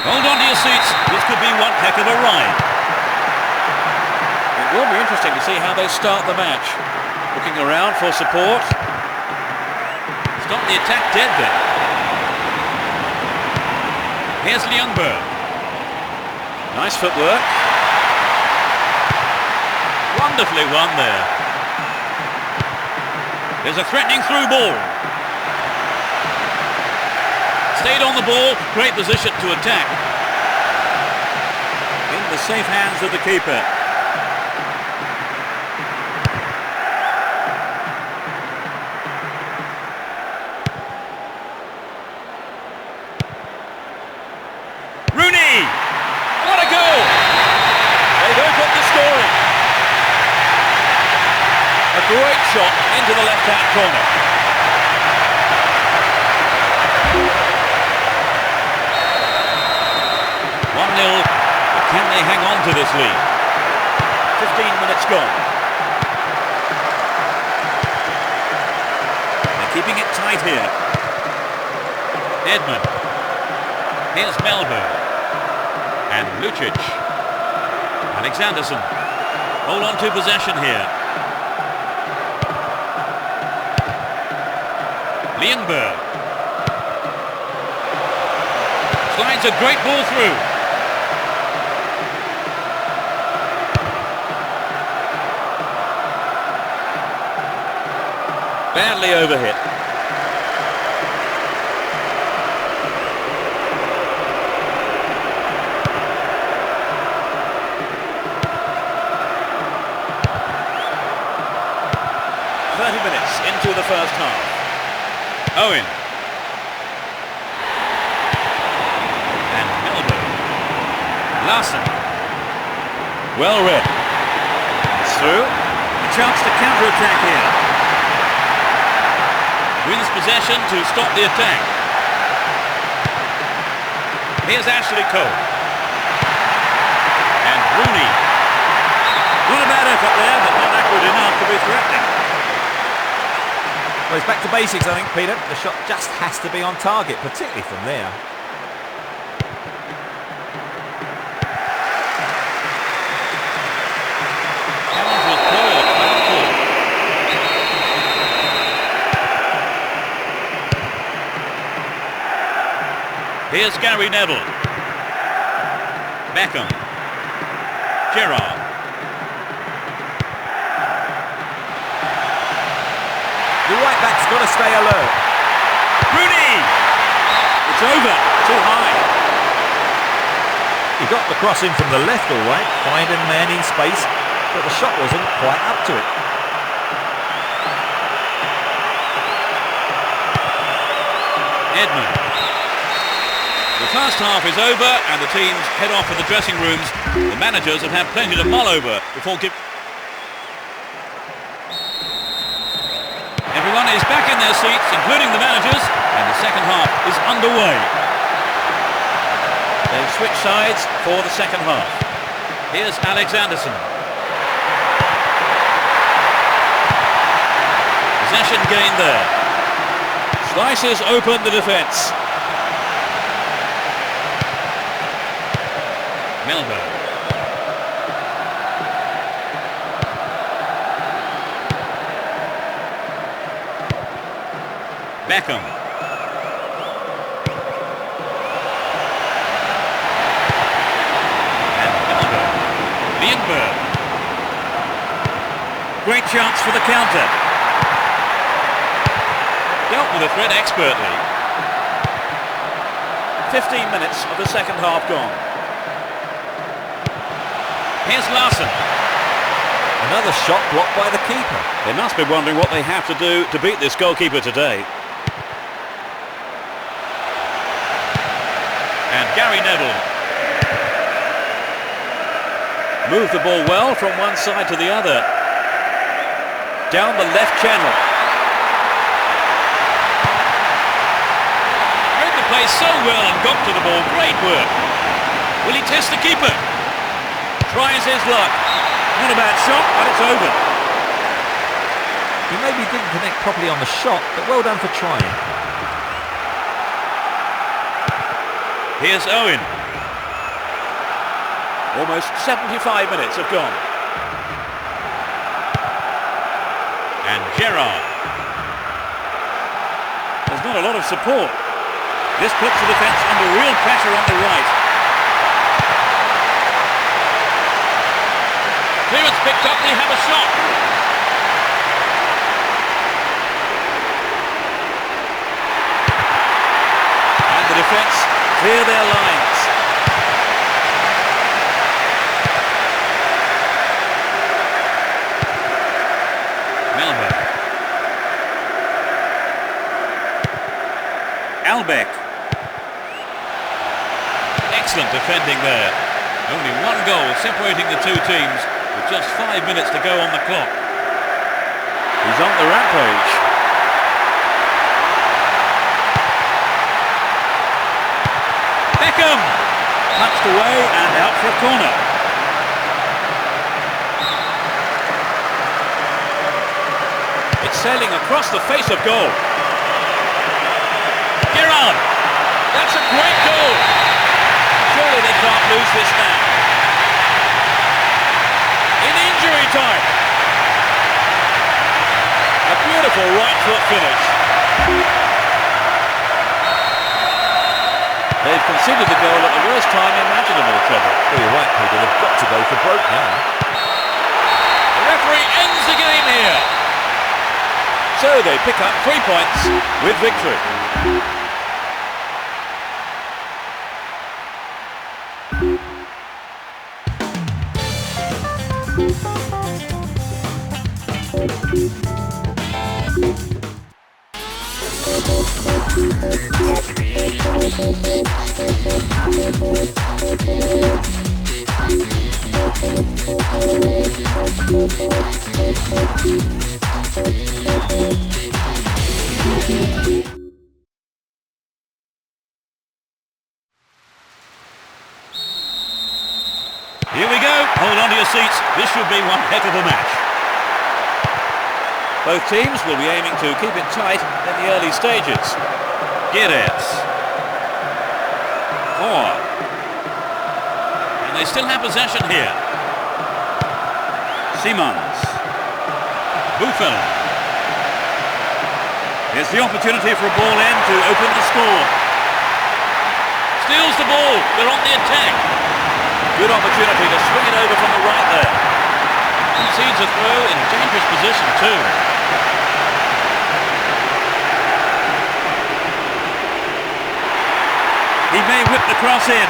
Hold on to your seats. This could be one heck of a ride. It will be interesting to see how they start the match. Looking around for support. Stop the attack dead there. Here's Ljungberg. Nice footwork. Wonderfully won there. There's a threatening through ball. Stayed on the ball, great position to attack. In the safe hands of the keeper. Rooney! What a goal! They've opened the scoring. A great shot into the left-hand corner. Can they hang on to this lead? 15 minutes gone. They're keeping it tight here. Edmund. Here's Melberg. And Lucic. Alexanderson. Hold on to possession here. Ljungberg. Slides a great ball through. Badly overhit. Minutes into the first half. Owen. And Melbourne. Larson. Well read. It's through. A chance to counter-attack here. Wins possession to stop the attack. Here's Ashley Cole. And Rooney. Not a bad effort there, but not accurate enough to be threatening. Well, it's back to basics, I think, Peter. The shot just has to be on target, particularly from there. Challenge was poor, powerful. Here's Gary Neville. Beckham. Gerrard. The right back's got to stay alert. Rooney! It's over. Too high. He got the cross in from the left all right, finding man in space, but the shot wasn't quite up to it. Edmund. The first half is over and the teams head off to the dressing rooms. The managers have had plenty to mull over before Everyone is back in their seats, including the managers, and the second half is underway. They've switched sides for the second half. Here's Alexanderson. Possession gained there. Slices open the defence. Milberg. Beckham. And Milberg. Great chance for the counter. Dealt with the threat expertly. 15 minutes of the second half gone. Here's Larson. Another shot blocked by the keeper. They must be wondering what they have to do to beat this goalkeeper today. And Gary Neville. Moved the ball well from one side to the other. Down the left channel. Read the play so well and got to the ball. Great work. Will he test the keeper? Tries his luck. Not a bad shot, but it's over. He maybe didn't connect properly on the shot, but well done for trying. Here's Owen. Almost 75 minutes have gone. And Gerrard. There's not a lot of support. This puts the defence under real pressure on the right. Clearance picked up, they have a shot. And the defence clear their lines. Milberg. Albeck. Excellent defending there. Only one goal separating the two teams with just 5 minutes to go on the clock. He's on the rampage. Beckham! Punched away and out for a corner. It's sailing across the face of goal. Gerrard! That's a great goal! Surely they can't lose this now. In injury time. A beautiful right foot finish. They've conceded the goal at the worst time imaginable, Trevor. Well, you're right, Peter. They've got to go for broke now. The referee ends the game here. So they pick up 3 points with victory. Here we go. Hold on to your seats. This should be one heck of a match. Both teams will be aiming to keep it tight in the early stages. Guedes. Four. And they still have possession here. Simons. Buffon. Here's the opportunity for a ball in to open the score. Steals the ball. They're on the attack. Good opportunity to swing it over from the right there. Concedes a throw in a dangerous position too. He may whip the cross in.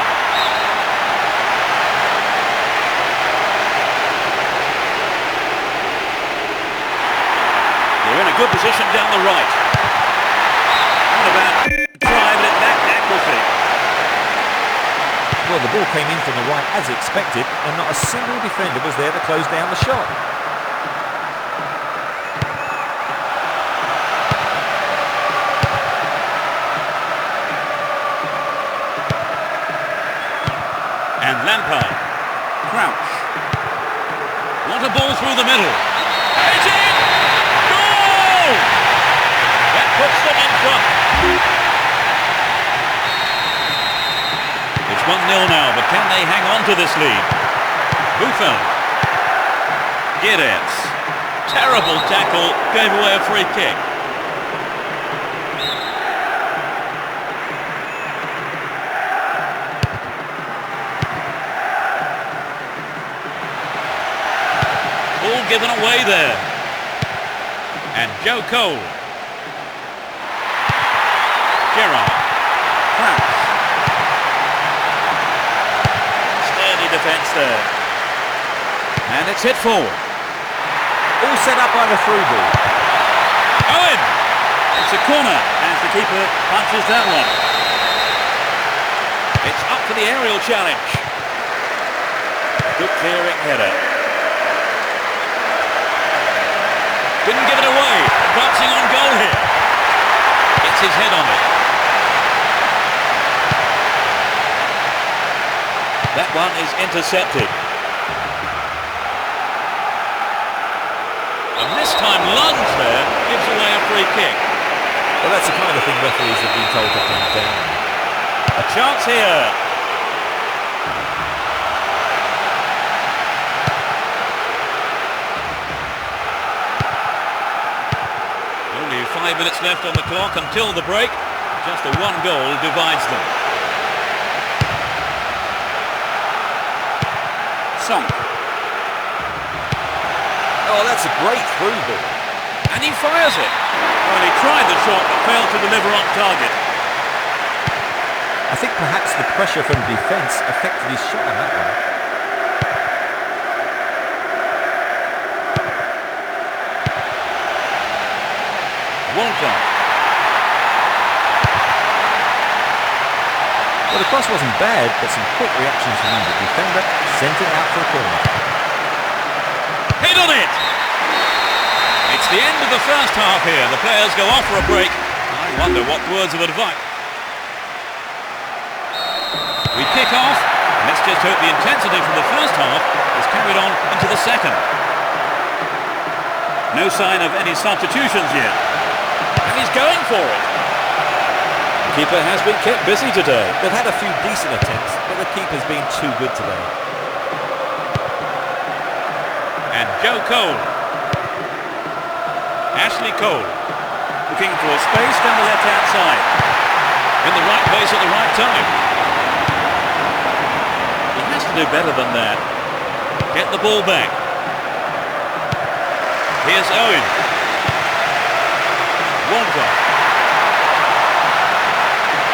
They're in a good position down the right. What about try, but it lacked accuracy. Well, the ball came in from the right as expected, and not a single defender was there to close down the shot. And Lampard. Crouch. What a ball through the middle. It's in! Goal! That puts them in front. It's 1-0 now, but can they hang on to this lead? Buffon. Guedes. Terrible tackle, gave away a free kick. Ball given away there. And Joe Cole. Gerrard. Crouch. Sturdy defence there. And it's hit forward. All set up by the through ball. Owen! It's a corner as the keeper punches that one. It's up for the aerial challenge. Good clearing header. Didn't give it away. Advancing on goal here. Gets his head on it. That one is intercepted. And this time lunge there gives away a free kick. Well, that's the kind of thing referees have been told to clamp down. A chance here. Only 5 minutes left on the clock until the break. Just the one goal divides them. Song. Oh, that's a great through ball. And he fires it. Well, he tried the shot but failed to deliver on target. I think perhaps the pressure from defence affected his shot on that one. Walter. Well, the cross wasn't bad, but some quick reactions from the defender sent it out for a corner. Hit on it! It's the end of the first half here. The players go off for a break. I wonder what words of advice. We kick off. Let's just hope the intensity from the first half is carried on into the second. No sign of any substitutions yet. And he's going for it. The keeper has been kept busy today. They've had a few decent attempts, but the keeper's been too good today. And Joe Cole. Ashley Cole. Looking for a space down the left-hand side. In the right place at the right time. He has to do better than that. Get the ball back. Here's Owen. Walter.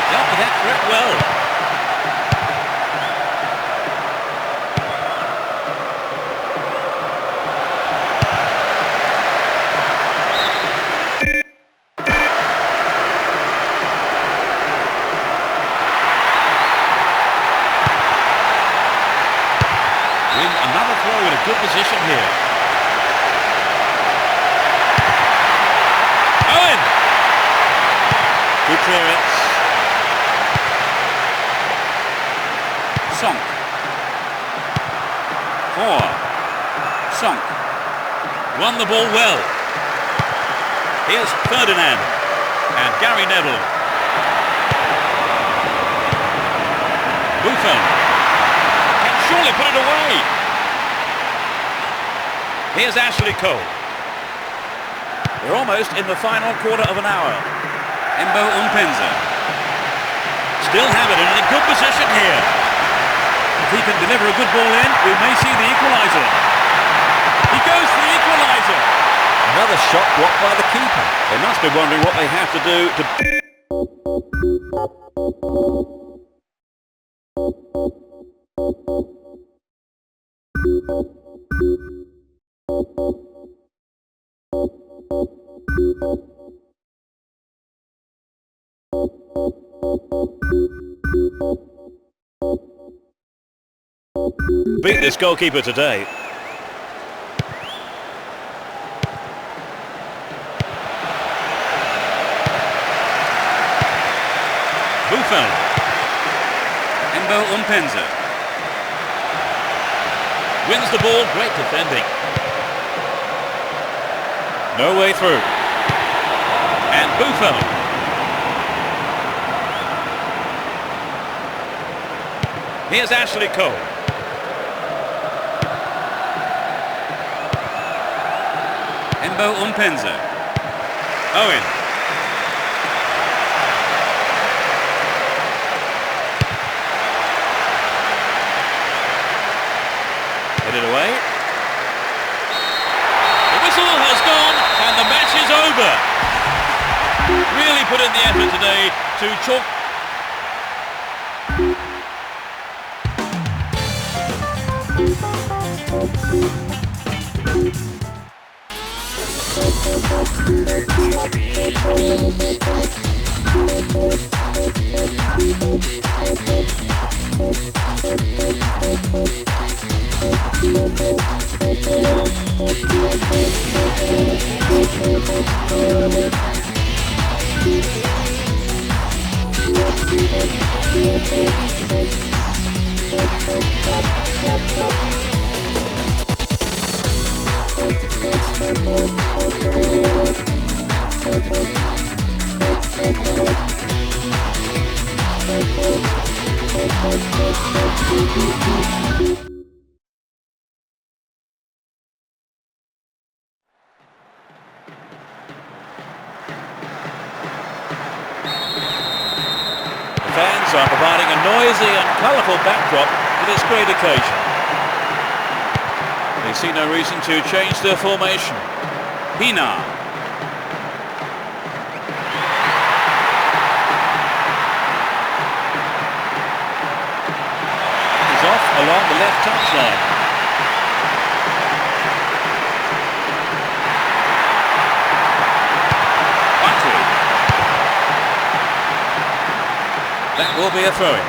Dealt with that threat well. Another throw in a good position here. Owen! Good clearance. Sunk. Sunk. Won the ball well. Here's Ferdinand. And Gary Neville. Buffon. Can surely put it away. Here's Ashley Cole. We're almost in the final quarter of an hour. Embo Umpenza. Still have it in a good position here. If he can deliver a good ball in, we may see the equaliser. He goes for the equaliser. Another shot blocked by the keeper. They must be wondering what they have to do to... Beat this goalkeeper today. Buffon. Embo Umpenza. Wins the ball, great defending. No way through. And Buffon. Here's Ashley Cole. Embo Umpenza. Owen. Headed away. The whistle has gone and the match is over. Really put in the effort today to chalk. Fans are providing a noisy and colourful backdrop for this great occasion. They see no reason to change their formation. Pina. He's off along the left touchline. That will be a throw-in.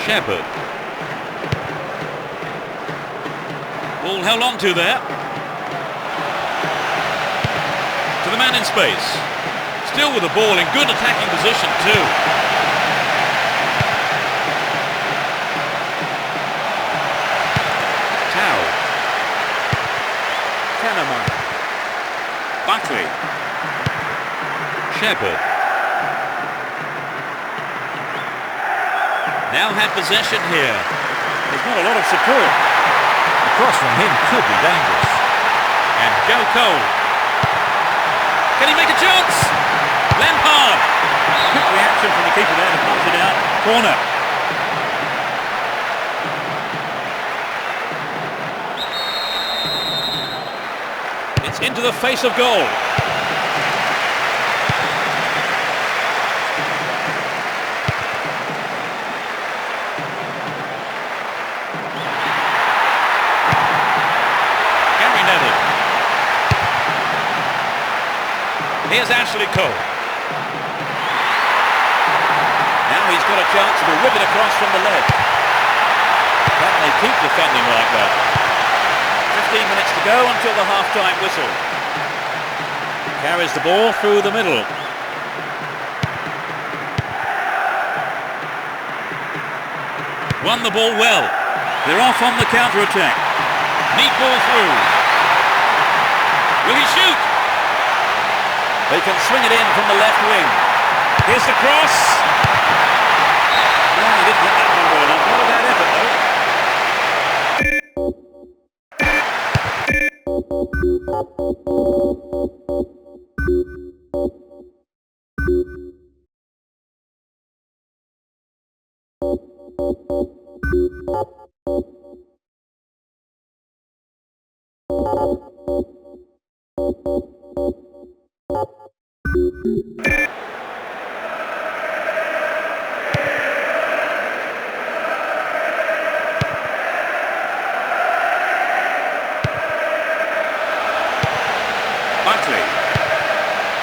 Shepherd. Ball held on to there. To the man in space. Still with the ball in good attacking position too. Tao. Tanama. Buckley. Shepherd. Now had possession here. There's not a lot of support. The cross from him could be dangerous. And Joe Cole. Can he make a chance? Lampard. Quick reaction from the keeper there to punch it out. Corner. It's into the face of goal. Here's Ashley Cole. Now he's got a chance to whip it across from the left. Can they keep defending like that? 15 minutes to go until the half-time whistle. Carries the ball through the middle. Won the ball well. They're off on the counter-attack. Neat ball through. Will he shoot? They can swing it in from the left wing. Here's the cross. No, he didn't hit that one well enough. Not a bad effort,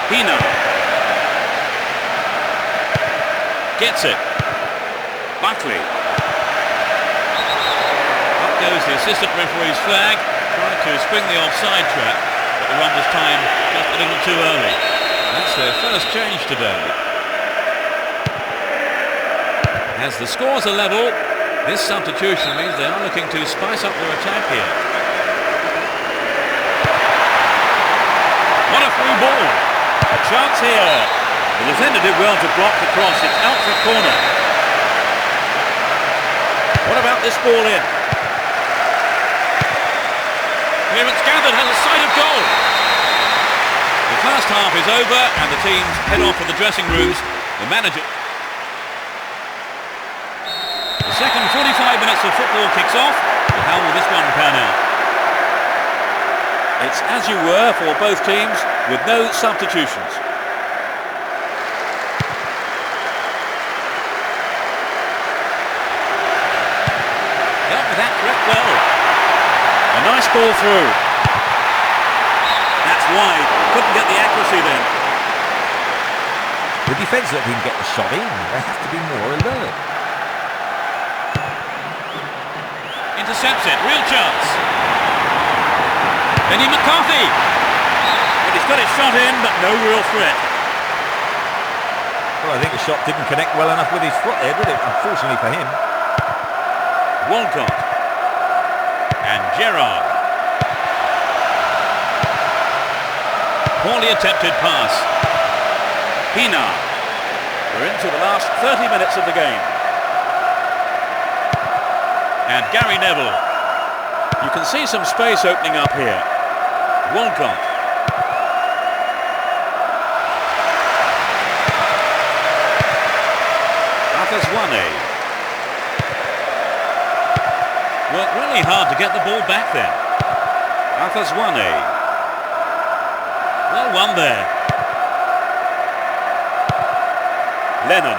Pina. Gets it. Buckley. Up goes the assistant referee's flag, trying to spring the offside trap, but the runner's time just a little too early. That's their first change today. As the scores are level, this substitution means they are looking to spice up their attack here. What a through ball. A chance here. The defender did well to block the cross. It's out for a corner. What about this ball in? Clearance gathered, has a sight of goal. The first half is over and the teams head off for the dressing rooms. The manager... The second 45 minutes of football kicks off. But how will this one pan out? It's as you were for both teams with no substitutions. That threat well. A nice ball through. That's wide. Couldn't get the accuracy then. The defence that didn't get the shot in, they have to be more alert. Intercepts it. Real chance. Benny McCarthy. But he's got it shot in, but no real threat. Well, I think the shot didn't connect well enough with his foot there, did it? Unfortunately for him. Walcott. And Gerrard. Poorly attempted pass. Pina. We're into the last 30 minutes of the game. And Gary Neville. You can see some space opening up here. Walcott. Atheswane. Worked really hard to get the ball back then. Atheswane. Well won there. Lennon.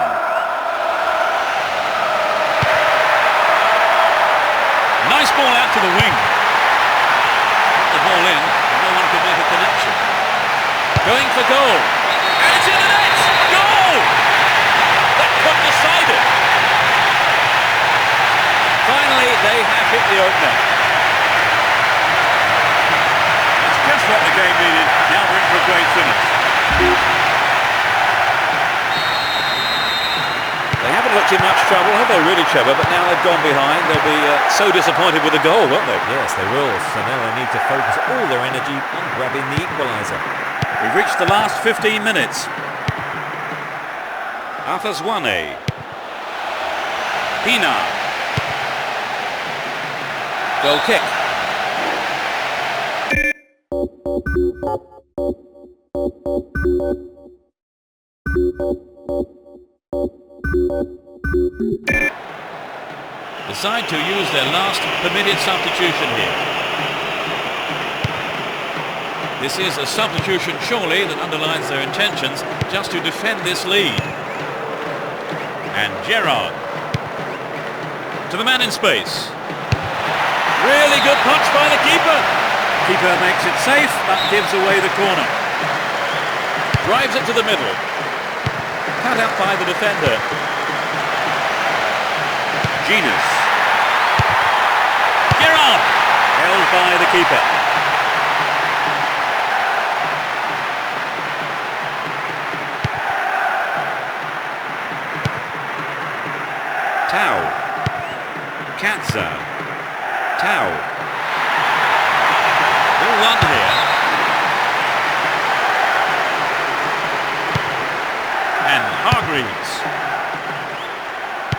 Nice ball out to the wing. Put the ball in, and no one could make a connection. Going for goal. And it's in the net! Goal! That could decide it. Finally, they have hit the opener. That's just what the game needed. Now we're in for a great finish. They haven't looked in much trouble, have they really, Trevor? But now they've gone behind. They'll be so disappointed with the goal, won't they? Yes, they will. So now they need to focus all their energy on grabbing the equaliser. We've reached the last 15 minutes. Atheswane. Pina. Goal kick. Decide to use their last permitted substitution here. This is a substitution surely that underlines their intentions just to defend this lead. And Gerrard. To the man in space. Really good punch by the keeper. Keeper makes it safe, but gives away the corner. Drives it to the middle. Cut out by the defender. Genus. Gerrard. Held by the keeper. Tau. Katza. Tau. All one here. And Hargreaves.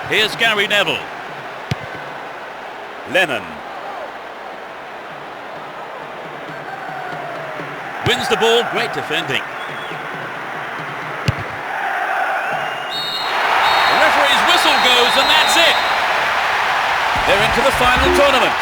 Here's Gary Neville. Lennon. Wins the ball, great defending. The referee's whistle goes and that's it. They're into the final tournament.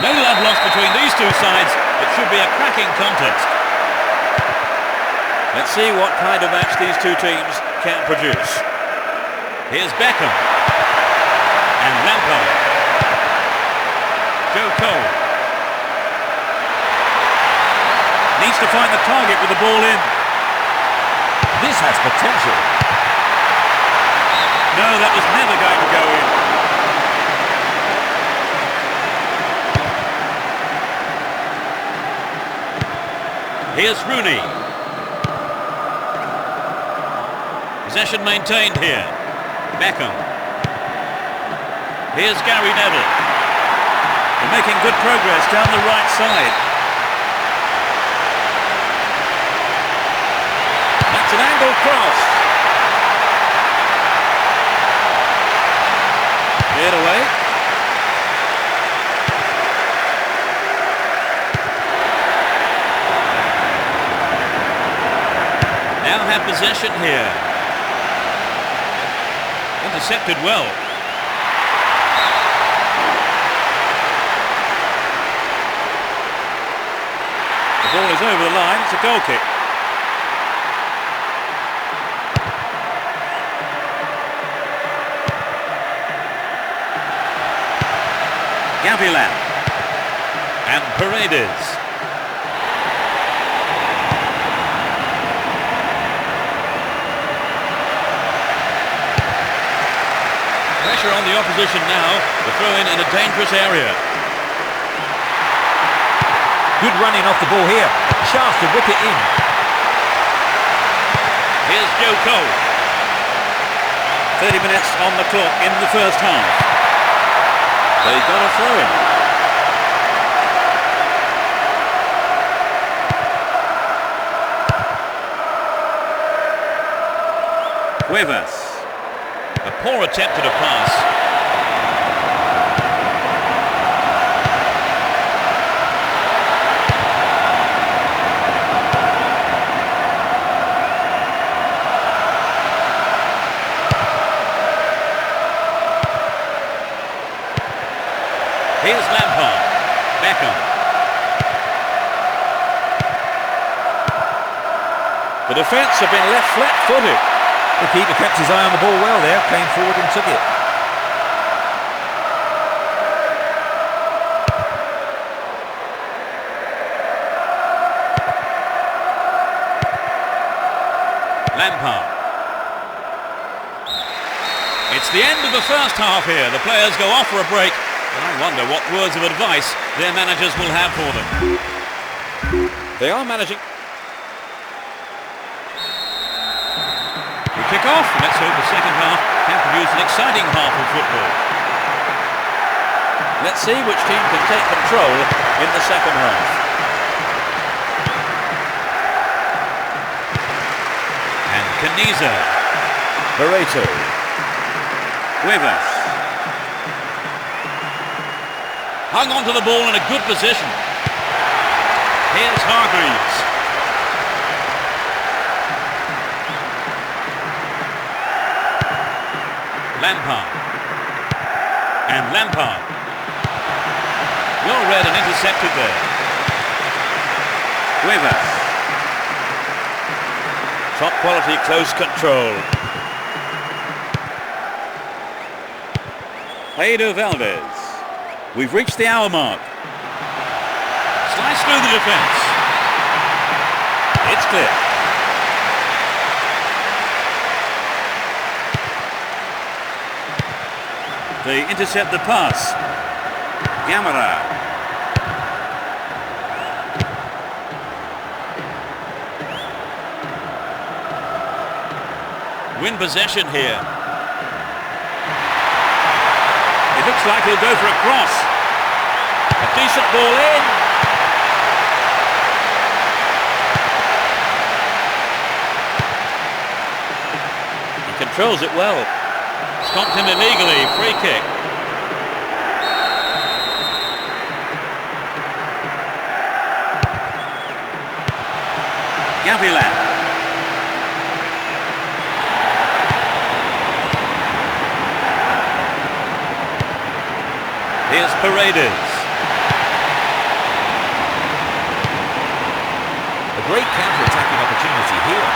No love lost between these two sides. It should be a cracking contest. Let's see what kind of match these two teams can produce. Here's Beckham. And Lampard. Cole. Needs to find the target with the ball in. This has potential. No, that was never going to go in. Here's Rooney. Possession maintained here. Beckham. Here's Gary Neville. They're making good progress down the right side. That's an angle cross. Cleared away. Now have possession here. Intercepted well. The ball is over the line. It's a goal kick. Gavilan and Paredes. Pressure on the opposition now. The throw in a dangerous area. Good running off the ball here. Chance to whip it in. Here's Cole. 30 minutes on the clock in the first half. They got a throw in. Cuevas. A poor attempt at a pass. Here's Lampard. Beckham. The defence have been left flat-footed. The keeper kept his eye on the ball well there, came forward and took it. Lampard. It's the end of the first half here. The players go off for a break. And I wonder what words of advice their managers will have for them. They are managing. We kick off. Let's hope the second half can produce an exciting half of football. Let's see which team can take control in the second half. And Caniza. Barreto. Cuevas. Hung onto the ball in a good position. Here's Hargreaves. Lampard. And Lampard. Well read and intercepted there. Cuevas. Top quality close control. Pedro Valdez. We've reached the hour mark. Slice through the defence. It's clear. They intercept the pass. Gamera. Win possession here. It looks like he'll go for a cross. A decent ball in. controls it well. Stopped him illegally. Free kick. Gavilan. Here's Paredes. A great counter-attacking opportunity here.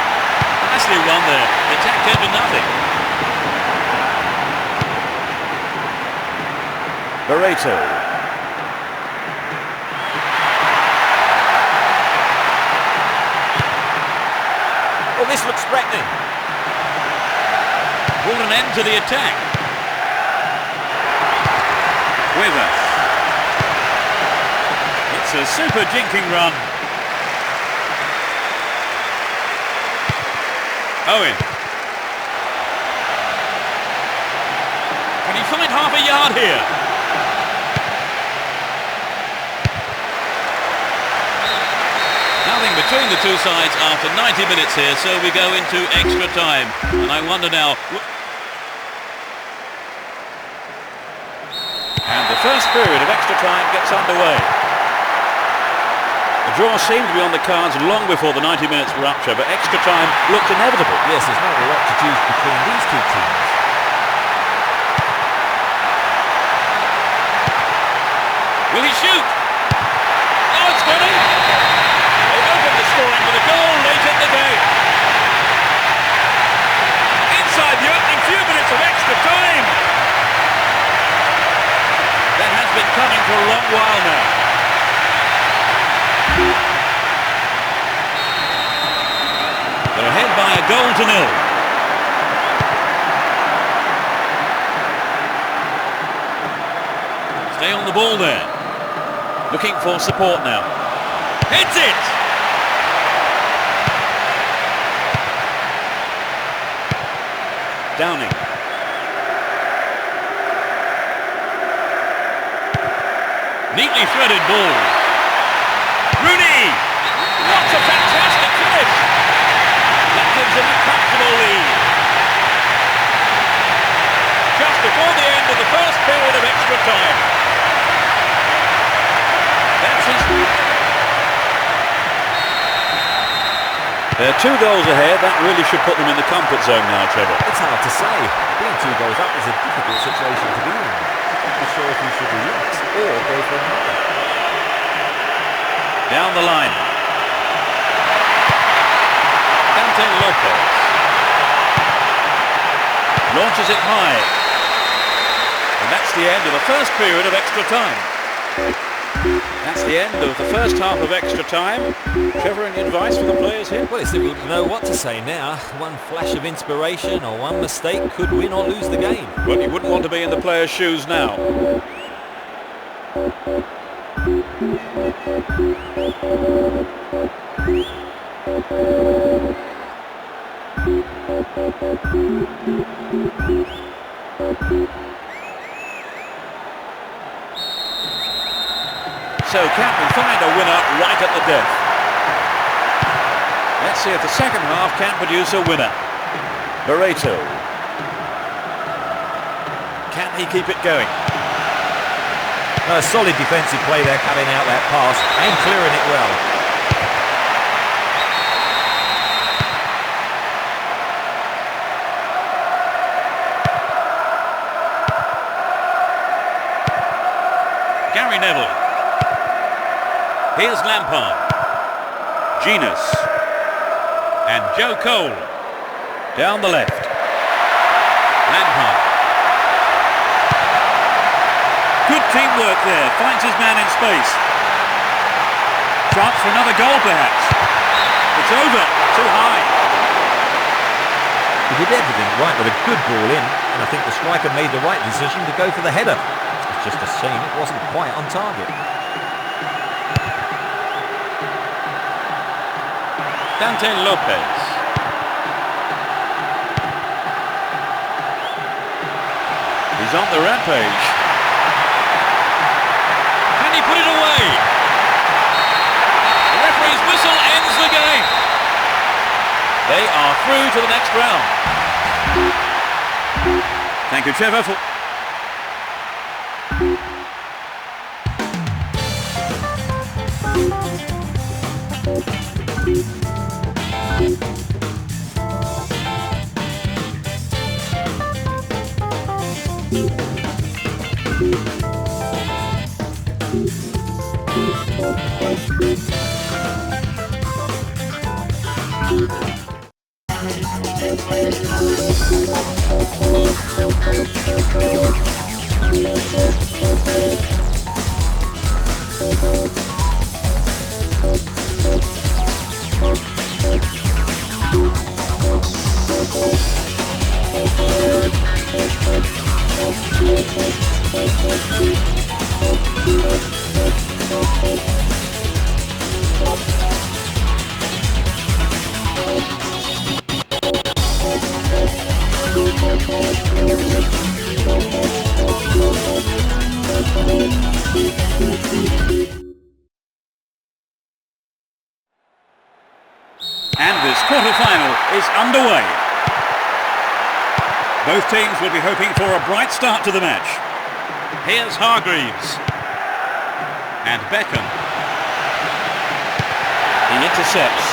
Nicely won there. The attack turned to nothing. Barreto. Oh, this looks threatening. Brought an end to the attack. Wither. It's a super jinking run. Owen. Can he find half a yard here? Nothing between the two sides after 90 minutes here, so we go into extra time. And I wonder now... And the first period of extra time gets underway. The draw seemed to be on the cards long before the 90 minutes were up, but extra time looked inevitable. Yes, there's not a lot to choose between these two teams. Will he shoot? Oh, it's got him! They opened the scoring with a goal late in the game. Inside the opening few minutes of extra time. That has been coming for a long while now. They're ahead by a goal to nil. Stay on the ball there. Looking for support now. Hits it! Downing. Neatly threaded ball. Rooney! What a fantastic finish! That gives him a comfortable lead. Just before the end of the first period of extra time. That's his... They're 2 goals ahead. That really should put them in the comfort zone now, Trevor. It's hard to say. Being 2 goals up is a difficult situation to be in. I'm not sure if you should relax or go for another. Down the line. Dante Lopez. Launches it high. And that's the end of the first period of extra time. That's the end of the first half of extra time. Trevor, any advice for the players here? Well, it's difficult to know what to say now. One flash of inspiration or one mistake could win or lose the game. Well, you wouldn't want to be in the players' shoes now. So can we find a winner right at the death? Let's see if the second half can produce a winner. Barreto. Can he keep it going? A solid defensive play there, cutting out that pass and clearing it well. Gary Neville. Here's Lampard. Genus. And Joe Cole. Down the left. Lampard. Good teamwork there. Finds his man in space. Chance for another goal perhaps. It's over. Too high. He did everything right with a good ball in, and I think the striker made the right decision to go for the header. It's just a shame it wasn't quite on target. Dante Lopez. He's on the rampage. Can he put it away? The referee's whistle ends the game. They are through to the next round. Thank you, Trevor. And this quarter-final is underway. Both teams will be hoping for a bright start to the match. Here's Hargreaves. And Beckham. He intercepts.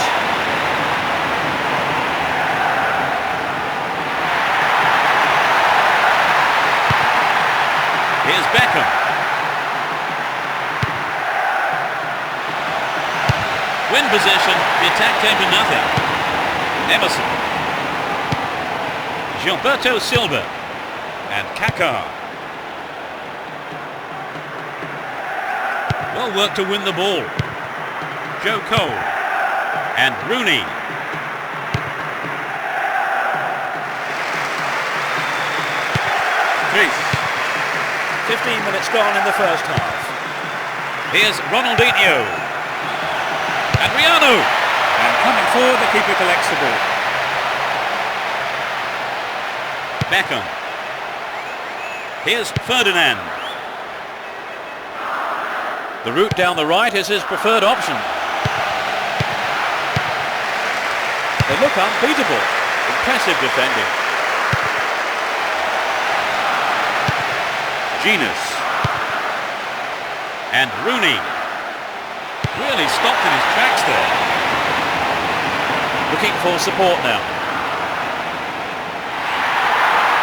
Here's Beckham. Win possession, the attack came to nothing. Emerson. Gilberto Silva. And Kaká. Well worked to win the ball. Joe Cole. And Rooney. Greece. 15 minutes gone in the first half. Here's Ronaldinho. Adriano. And coming forward, the keeper collects the ball. Beckham. Here's Ferdinand. The route down the right is his preferred option. They look unbeatable. Impressive defending. Genus. And Rooney. Really stopped in his tracks there. Looking for support now.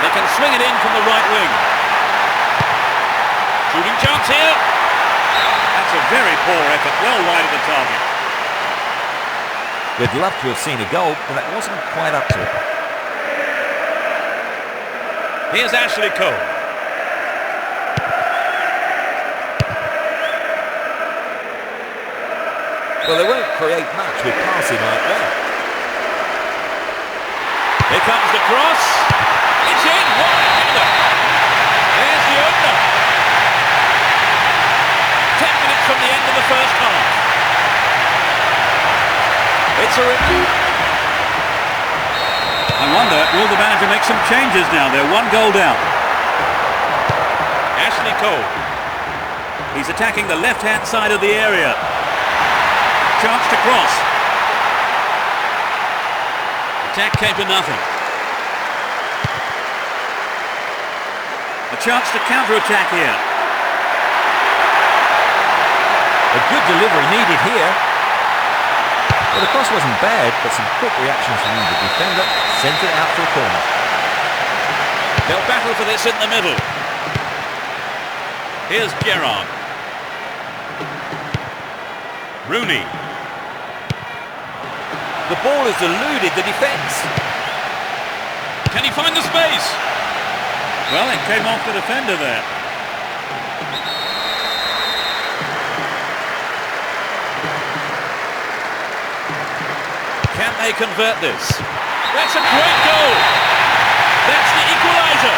They can swing it in from the right wing. Shooting chance here. That's a very poor effort, well wide of the target. We'd love to have seen a goal, but that wasn't quite up to it. Here's Ashley Cole. Well, they won't create much with passing like that. Here comes the cross. It's in. What a header. There's the opener. 10 minutes from the end of the first half. It's a review. I wonder, will the manager make some changes now? They're one goal down. Ashley Cole. He's attacking the left-hand side of the area. Chance to cross. Attack came to nothing. A chance to counter-attack here. A good delivery needed here. Well, the cross wasn't bad, but some quick reactions from the defender sent it out for a corner. They'll battle for this in the middle. Here's Gerrard. Rooney. The ball has eluded the defence. Can he find the space? Well, it came off the defender there. Can they convert this? That's a great goal! That's the equaliser!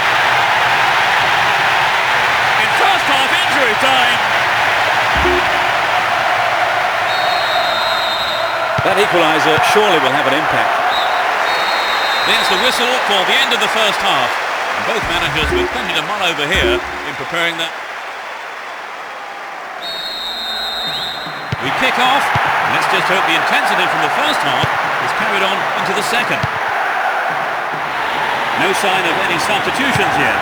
In first half injury time! That equaliser surely will have an impact. There's the whistle for the end of the first half. And both managers with plenty to mull over here in preparing that. We kick off. Let's just hope the intensity from the first half is carried on into the second. No sign of any substitutions yet.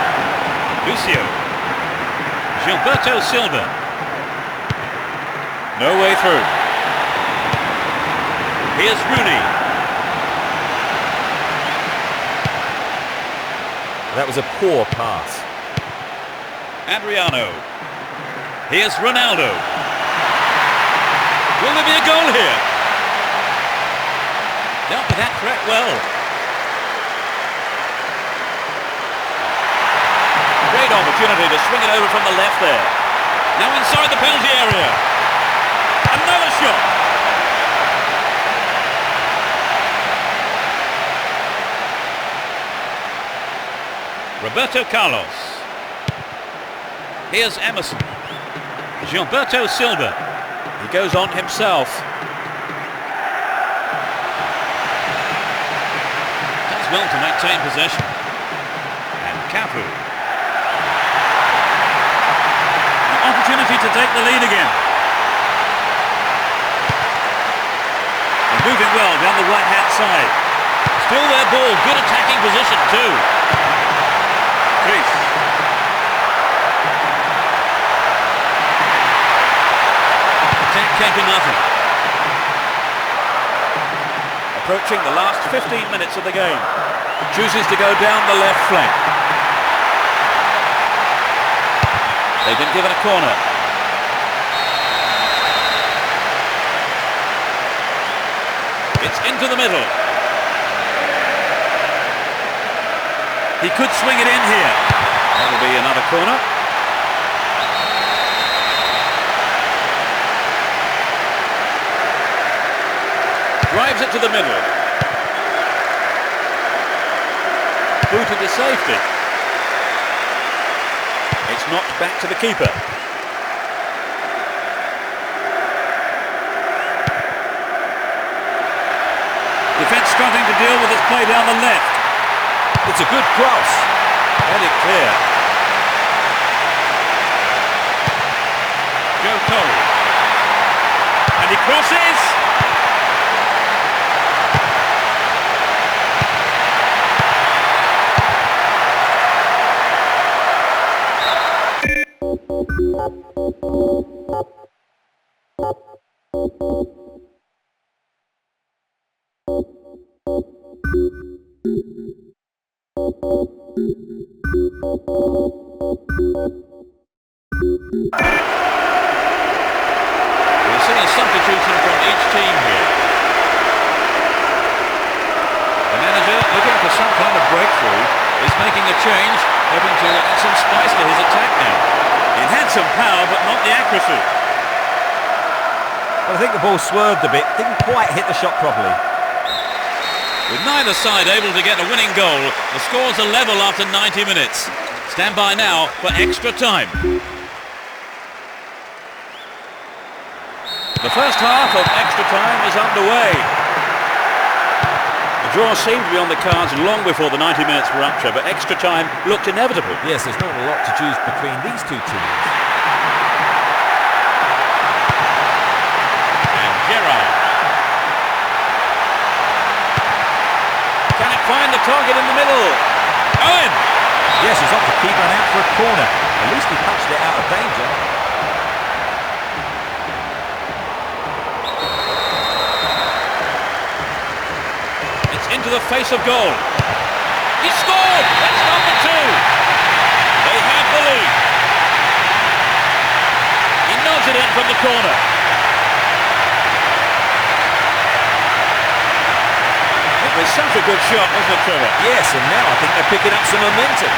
Lucio. Gilberto Silva. No way through. Here's Rooney. That was a poor pass. Adriano. Here's Ronaldo. Will there be a goal here? Dealt with that threat well. Great opportunity to swing it over from the left there. Now inside the penalty area. Another shot. Roberto Carlos. Here's Emerson. Gilberto Silva. He goes on himself. Does well to maintain possession. And Cafu. An opportunity to take the lead again. And moving well down the right-hand side. Still their ball. Good attacking position too. Greece. Attack came to nothing. Approaching the last 15 minutes of the game. Chooses to go down the left flank. They've been given a corner. It's into the middle. He could swing it in here. That'll be another corner. Drives it to the middle. Booted to safety. It's knocked back to the keeper. Defence struggling to deal with this play down the left. It's a good cross. Very clear. Joe Cole. And he crosses. We're seeing a substitution from each team here. The manager, looking for some kind of breakthrough, is making a change, hoping to add some spice to his attack now. It had some power, but not the accuracy. Well, I think the ball swerved a bit, didn't quite hit the shot properly. With neither side able to get a winning goal, the scores are level after 90 minutes. Stand by now for extra time. The first half of extra time is underway. The draw seemed to be on the cards long before the 90 minutes rupture, but extra time looked inevitable. Yes, there's not a lot to choose between these two teams. And Gerrard. Can it find the target in the middle? Owen! Yes, he's off the keeper and out for a corner. At least he punched it out of danger. It's into the face of goal. He scored! That's number 2. They have the lead. He nods it in from the corner. It was such a good shot, wasn't it, Trevor? Yes, and now I think they're picking up some momentum.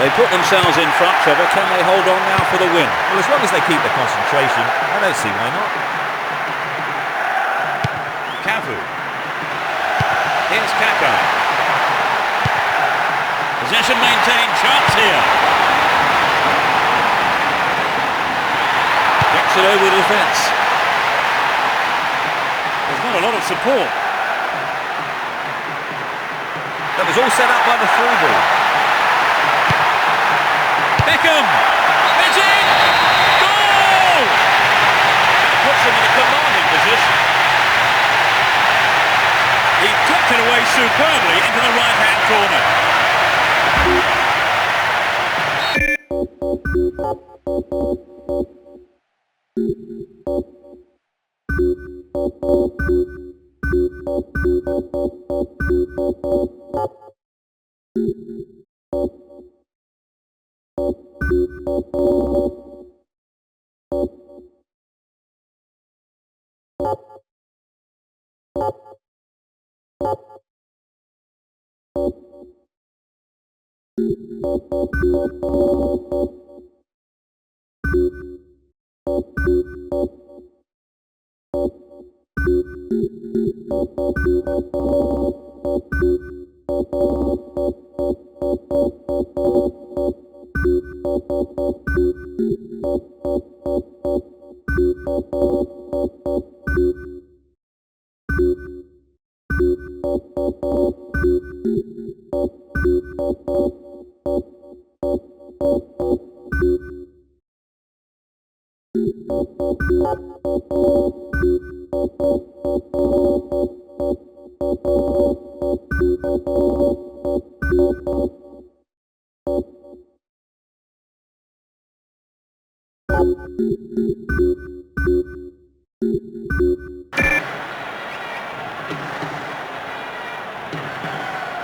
They put themselves in front, Trevor. Can they hold on now for the win? Well, as long as they keep their concentration, I don't see why not. Cafu. Here's Kaka. Possession maintained. Chance here. Gets it over the defence. There's not a lot of support. That was all set up by the through ball. Beckham! It's in! Goal! Puts him in a commanding position. He superbly into the right-hand corner.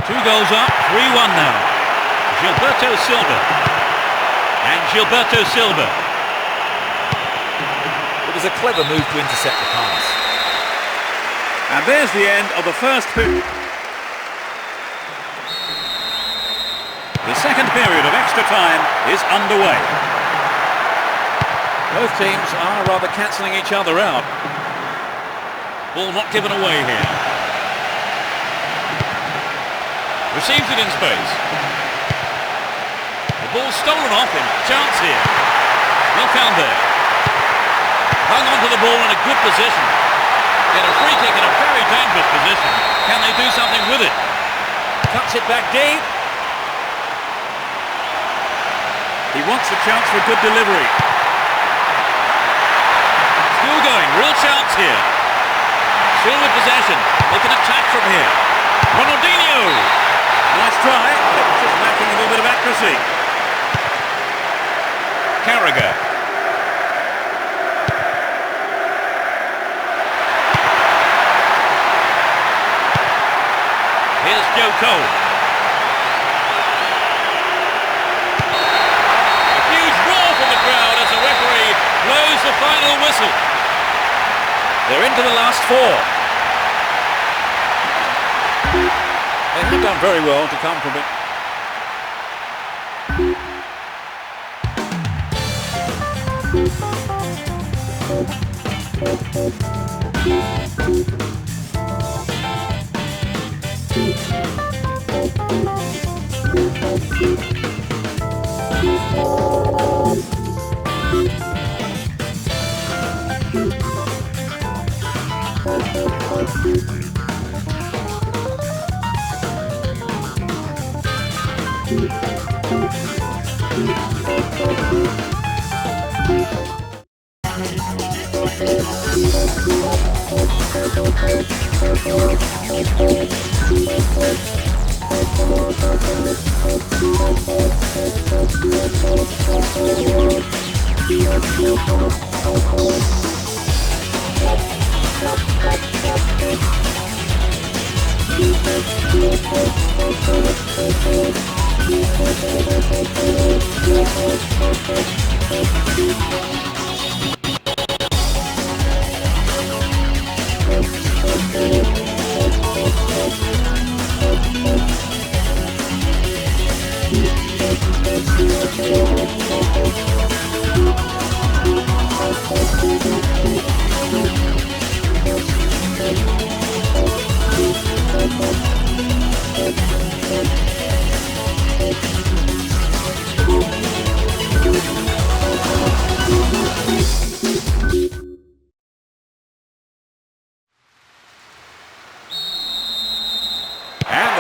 Two goals up, 3-1 now. Gilberto Silva. And Gilberto Silva. It was a clever move to intercept the pass. And there's the end of the first period. The second period of extra time is underway. Both teams are rather cancelling each other out. Ball not given away here. Receives it in space. The ball stolen off him. Chance here. Well found there. Hung onto the ball in a good position. Get a free kick in a very dangerous position. Can they do something with it? Cuts it back deep. He wants a chance for a good delivery. Still going. Real chance here. Still with possession. They can attack from here. Ronaldinho. Nice try, but it was just lacking a little bit of accuracy. Carragher. Here's Joe Cole. A huge roar from the crowd as the referee blows the final whistle. They're into the last four. They have done very well to come from it.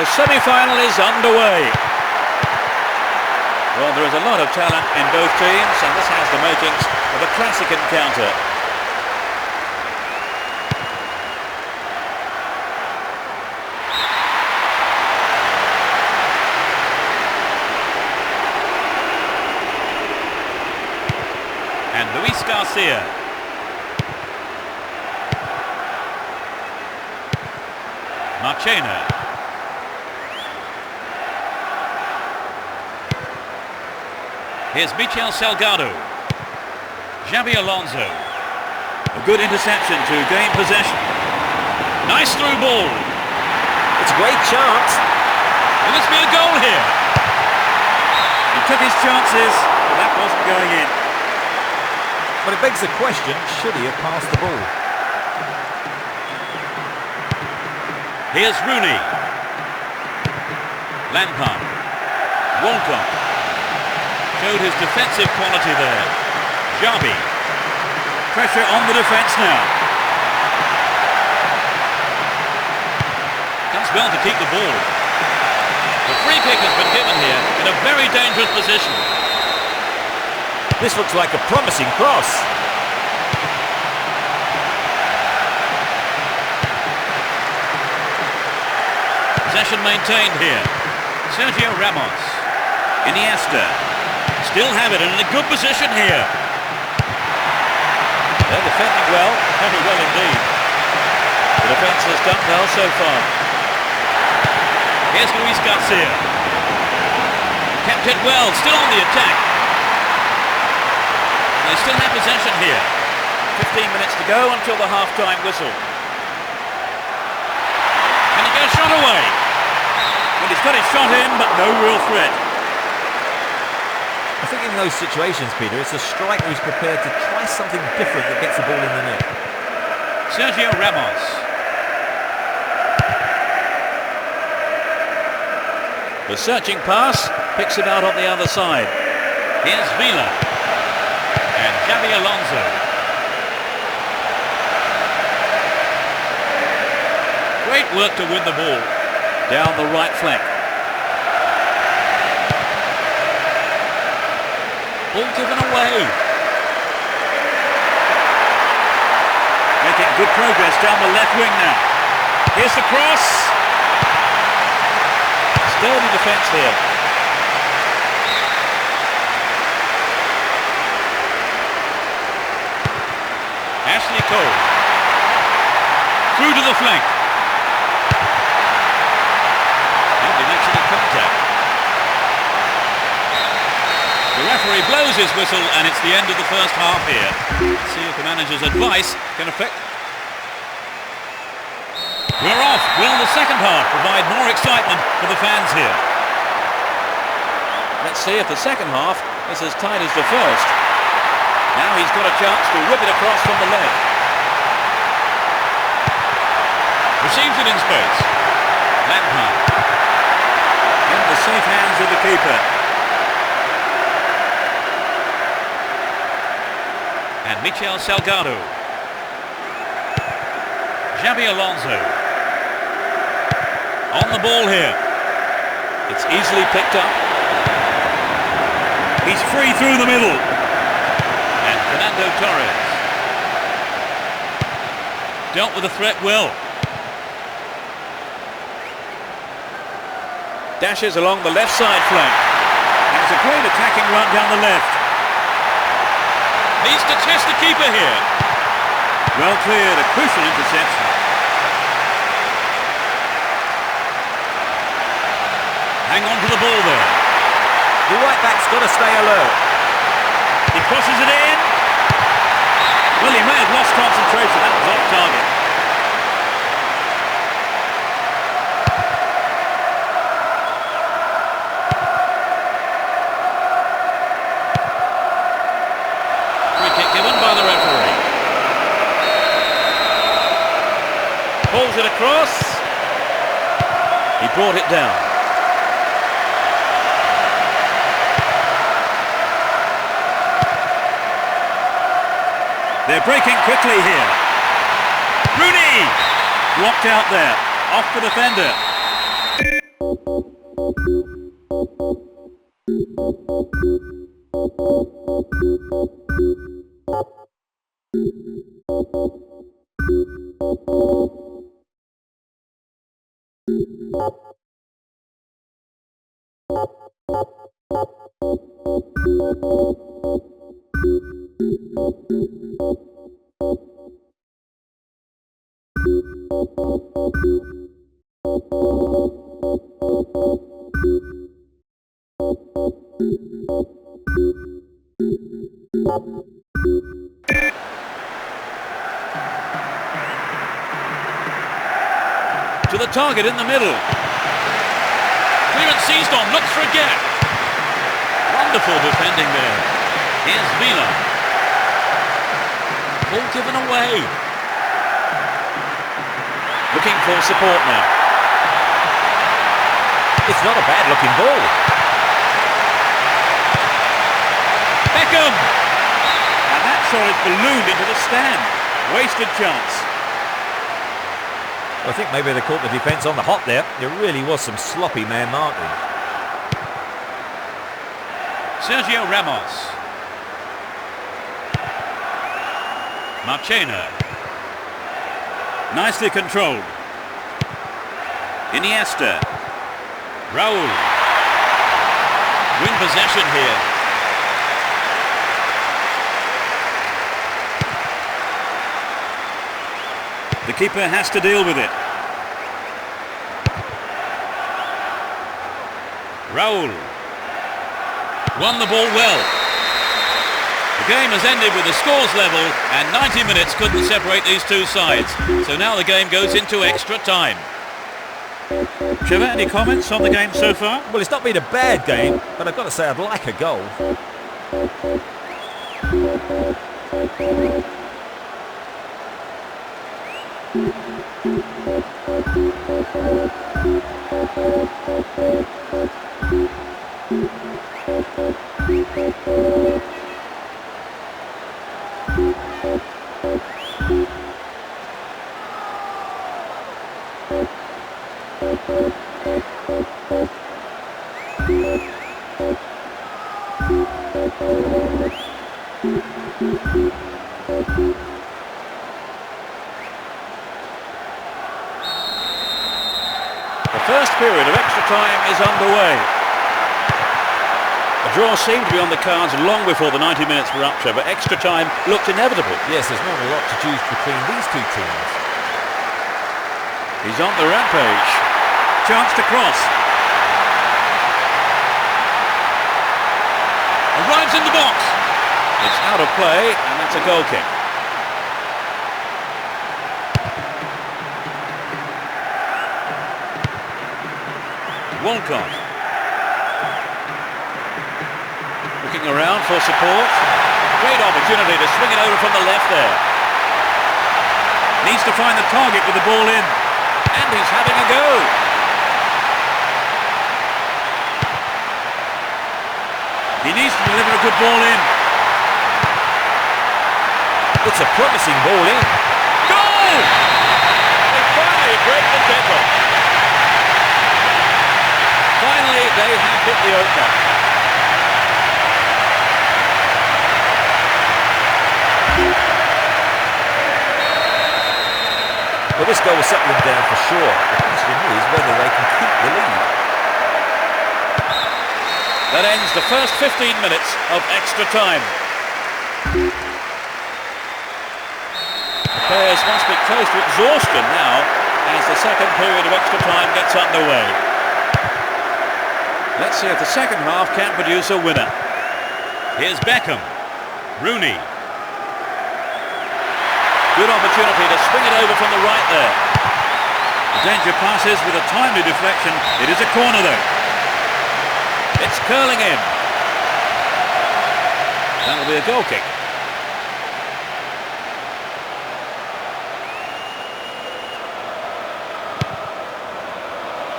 The semi-final is underway. Well, there is a lot of talent in both teams, and this has the makings of a classic encounter. Luis Garcia. Marchena. Here's Michel Salgado. Xabi Alonso. A good interception to gain possession. Nice through ball. It's a great chance. Will this be a goal here? He took his chances, but that wasn't going in. But it begs the question, should he have passed the ball? Here's Rooney. Lampard. Walcott. Showed his defensive quality there. Xabi. Pressure on the defence now. Does well to keep the ball. The free kick has been given here in a very dangerous position. This looks like a promising cross. Possession maintained here. Sergio Ramos. Iniesta. Still have it and in a good position here. They're defending well, very well indeed. The defence has done well so far. Here's Luis Garcia. Kept it well, still on the attack. They still have possession here. 15 minutes to go until the half-time whistle. Can he get a shot away? Well, he's got his shot in, but no real threat. I think in those situations, Peter, it's a striker who's prepared to try something different that gets the ball in the net. Sergio Ramos. The searching pass picks it out on the other side. Here's Villa. And Xabi Alonso. Great work to win the ball. Down the right flank. Ball given away. Making good progress down the left wing now. Here's the cross. Sturdy defence here. Ashley Cole. Through to the flank. Nobody makes any contact. The referee blows his whistle and it's the end of the first half here. Let's see if the manager's advice can affect. We're off. Will the second half provide more excitement for the fans here? Let's see if the second half is as tight as the first. Now he's got a chance to whip it across from the left. Receives it in space. Lampard. In the safe hands of the keeper. And Michel Salgado. Xabi Alonso. On the ball here. It's easily picked up. He's free through the middle. And Fernando Torres. Dealt with the threat well. Dashes along the left side flank. Has a great attacking run down the left. Needs to test the keeper here. Well cleared, a crucial interception. Hang on to the ball there. The right back's got to stay alert. He crosses it in. Well, he may have lost concentration. That was off target. Free kick given by the referee. Pulls it across. He brought it down. They're breaking quickly here. Rooney! Blocked out there. Off the defender. To the target in the middle. Clearance seized on, looks for a gap. Wonderful defending there. Here's Vila. Ball given away. Looking for support now. It's not a bad looking ball. Beckham! And that saw it ballooned into the stand. Wasted chance. I think maybe they caught the defence on the hop there. There really was some sloppy man marking. Sergio Ramos. Marchena. Nicely controlled. Iniesta. Raul. Win possession here. The keeper has to deal with it. Raul. Won the ball well. The game has ended with the scores level and 90 minutes couldn't separate these two sides. So now the game goes into extra time. Trevor, any comments on the game so far? Well, it's not been a bad game, but I've got to say I'd like a goal. The first period of extra time is underway. A draw seemed to be on the cards long before the 90 minutes were up, but extra time looked inevitable. Yes, there's not a lot to choose between these two teams. He's on the rampage. Chance to cross. Arrives in the box. It's out of play, and that's a goal kick. Walcott. Looking around for support. Great opportunity to swing it over from the left there. Needs to find the target with the ball in. And he's having a go. He needs to deliver a good ball in. It's a promising ball in. Goal! They finally break the deadlock. Finally, they have hit the opener. Well, this goal will settle them down for sure. The question is whether they can keep the lead. That ends the first 15 minutes of extra time. The players must be close to exhaustion now as the second period of extra time gets underway. Let's see if the second half can produce a winner. Here's Beckham. Rooney. Good opportunity to swing it over from the right there. The danger passes with a timely deflection. It is a corner though. It's curling in. That'll be a goal kick.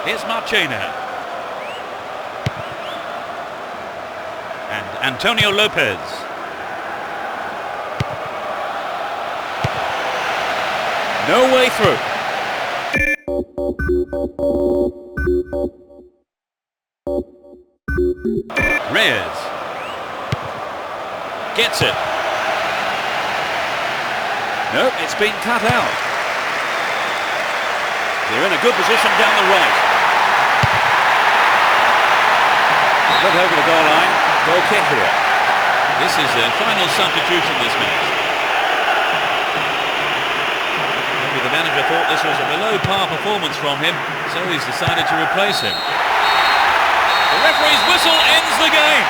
Here's Marchena. And Antonio Lopez. No way through. Reyes. Gets it. Nope, it's been cut out. They're in a good position down the right. Look over the goal line. Goal kick here. This is a final substitution this match. Maybe the manager thought this was a below-par performance from him, so he's decided to replace him. The referee's whistle ends the game.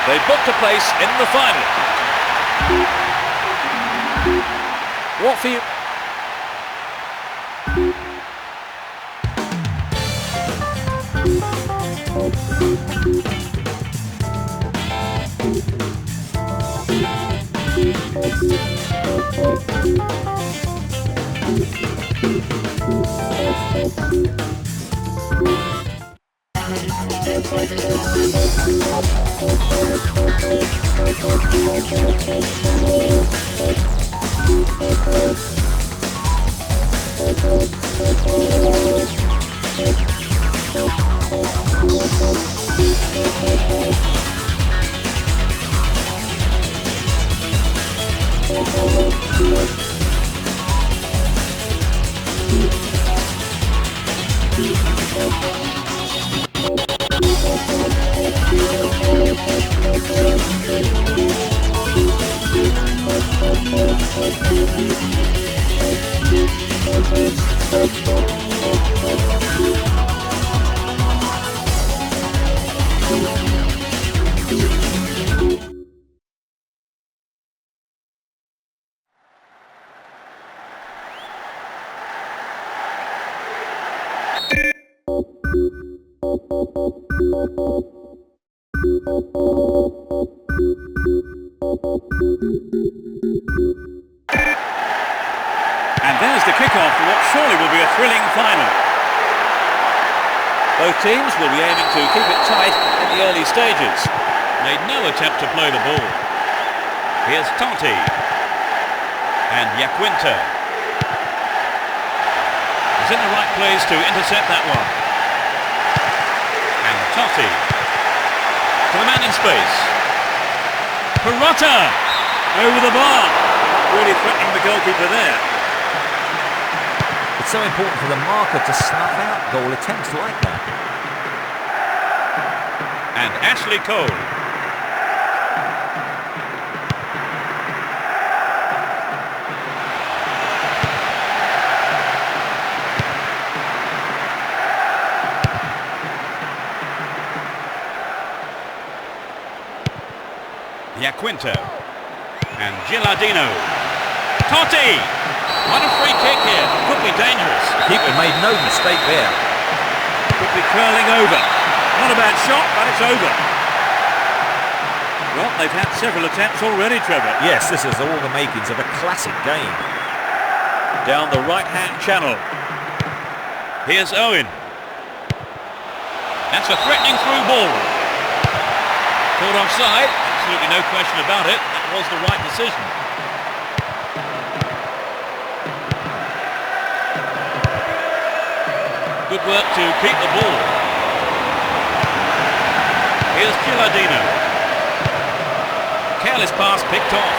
They booked a place in the final. What for you? And there's the kick-off for what surely will be a thrilling final. Both teams will be aiming to keep it tight in the early stages. Made no attempt to play the ball. Here's Totti. And Yaquinta. He's in the right place to intercept that one. And Totti. To the man in space. Perrotta! Over the bar. Really threatening the goalkeeper there. It's so important for the marker to snuff out goal attempts like that. And Ashley Cole. Yaquinta. And Gilardino. Totti! What a free kick here. Could be dangerous. The keeper made no mistake there. Could be curling over. Not a bad shot, but it's over. Well, they've had several attempts already, Trevor. Yes, this is all the makings of a classic game. Down the right-hand channel. Here's Owen. That's a threatening through ball. Caught offside. Absolutely no question about it. That was the right decision. Good work to keep the ball. Here's Gilardino. Careless pass picked off.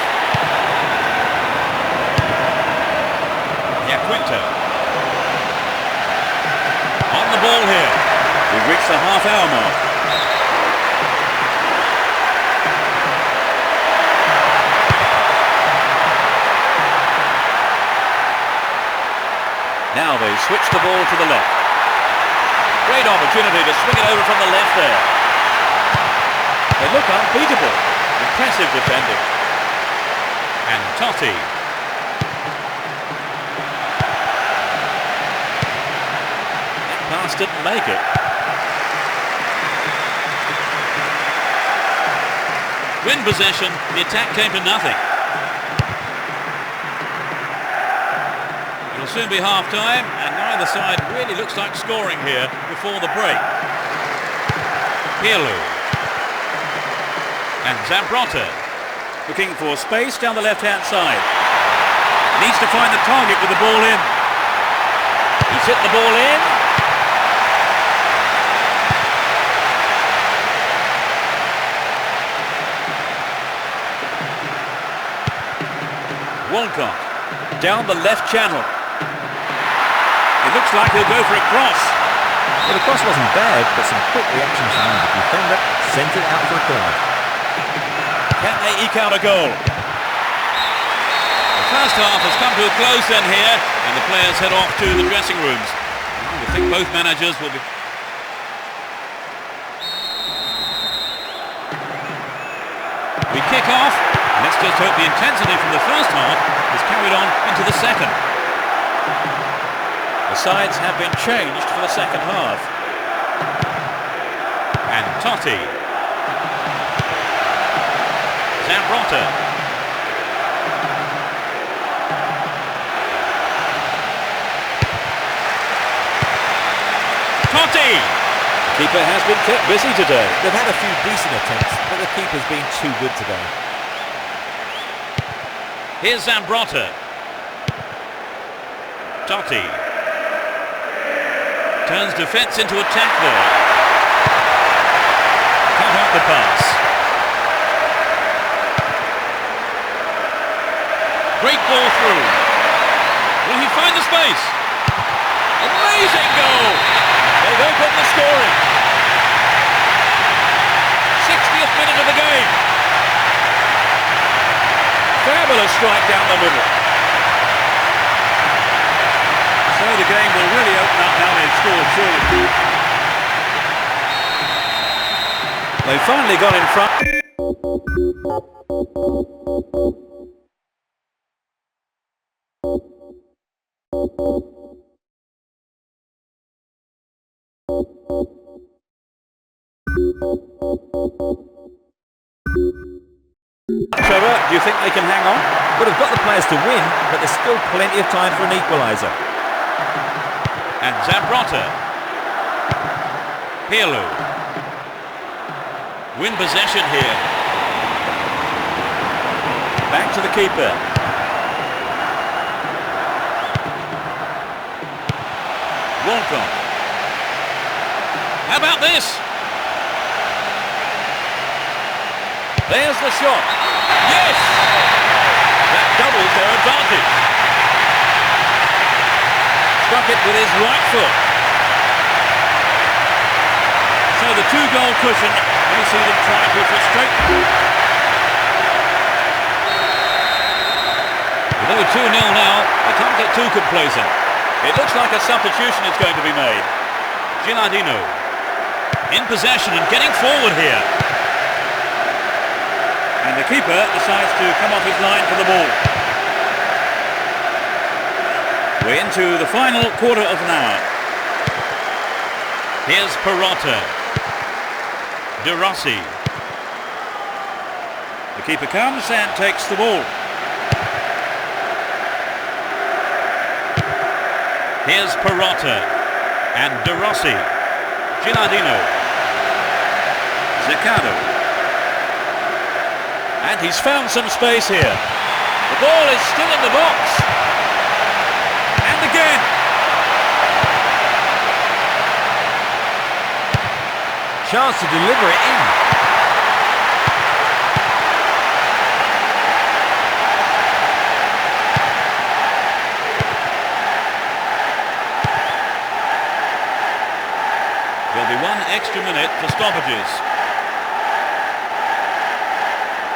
Yaquinta. On the ball here. We've reached the half-hour mark. Now they switch the ball to the left. Great opportunity to swing it over from the left there. They look unbeatable. Impressive defending. And Totti. That pass didn't make it. Win possession, the attack came to nothing. It'll soon be half-time, and neither side really looks like scoring here before the break. Pirlo. And Zambrotta. Looking for space down the left-hand side. Needs to find the target with the ball in. He's hit the ball in. Walcott. Down the left channel. It looks like he'll go for a cross. Well, the cross wasn't bad, but some quick reaction from the defender sent it out for a corner. Can they eke out a goal? The first half has come to a close then here, and the players head off to the dressing rooms. I think both managers will be... We kick off. Let's just hope the intensity from the first half is carried on into the second. The sides have been changed for the second half. And Totti. Zambrotta. Totti! Keeper has been kept busy today. They've had a few decent attempts, but the keeper's been too good today. Here's Zambrotta. Totti. Turns defence into attack there. Cut out the pass. Great ball through. Will he find the space? Amazing goal! They've opened the scoring. 60th minute of the game. Fabulous strike down the middle. So the game will really open up now they've scored surely. They've finally got in front. Trevor, do you think they can hang on? But they've got the players to win, but there's still plenty of time for an equaliser. And Zambrotta. Pirlo. Win possession here. Back to the keeper. Walcott. How about this? There's the shot. Yes! That doubles their advantage. Struck it with his right foot. So the two-goal cushion may see them try to frustrate. With only 2-0 now, they can't get too complacent. It looks like a substitution is going to be made. Gilardino in possession and getting forward here. And the keeper decides to come off his line for the ball. We're into the final quarter of an hour. Here's Perotta. De Rossi. The keeper comes and takes the ball. Here's Perotta. And De Rossi. Gilardino. Zaccardo. And he's found some space here. The ball is still in the box. And again. Chance to deliver it in. There'll be 1 extra minute for stoppages.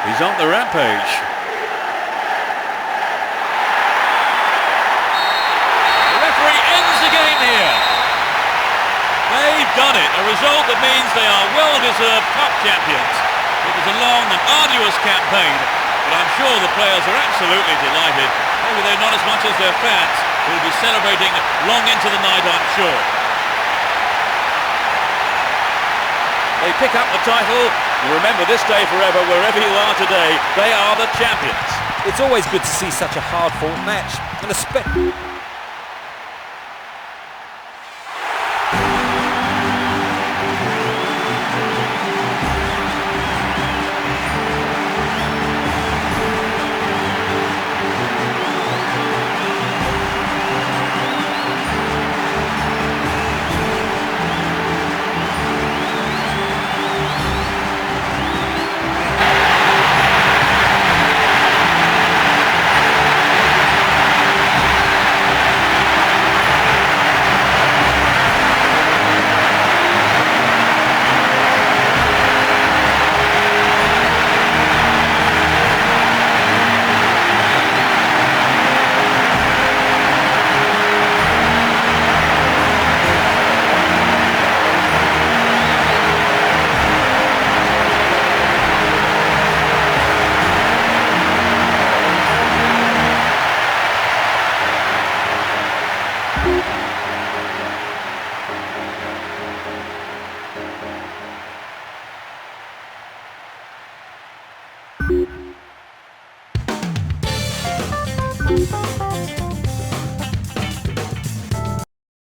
He's on the rampage. The referee ends the game here. They've done it. A result that means they are well-deserved cup champions. It was a long and arduous campaign, but I'm sure the players are absolutely delighted. Maybe they're not as much as their fans, who will be celebrating long into the night, I'm sure. They pick up the title. Remember this day forever, wherever you are today, they are the champions. It's always good to see such a hard-fought match, and especially... Scholes.